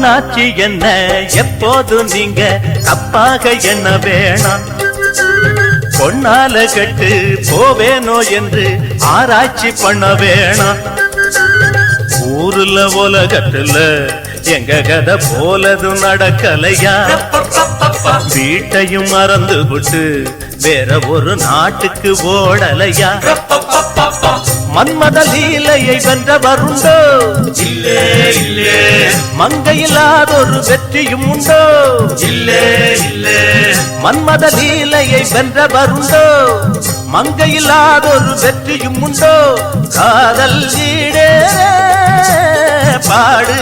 அண்ணாச்சி என்ன எப்போது நீங்க தப்பாக என்ன வேணாம், பொன்னால கட்டு போவேனோ என்று ஆராய்ச்சி பண்ண வேணாம். ஊருல உலகத்துல எங்க கதை போலதும் நடக்கலையா, வீட்டையும் மறந்து விட்டு வேற ஒரு நாட்டுக்கு ஓடலையா. மன்மத லீலையை வென்றவருண்டோ, இல்லே இல்லே. மங்கையில்லாதொரு வெற்றியும் உண்டோ, இல்லே இல்லே. மன்மத லீலையை வென்றவருண்டோ, மங்கையில்லாதொரு வெற்றியும் உண்டோ. காதல் ஈடேற பாடு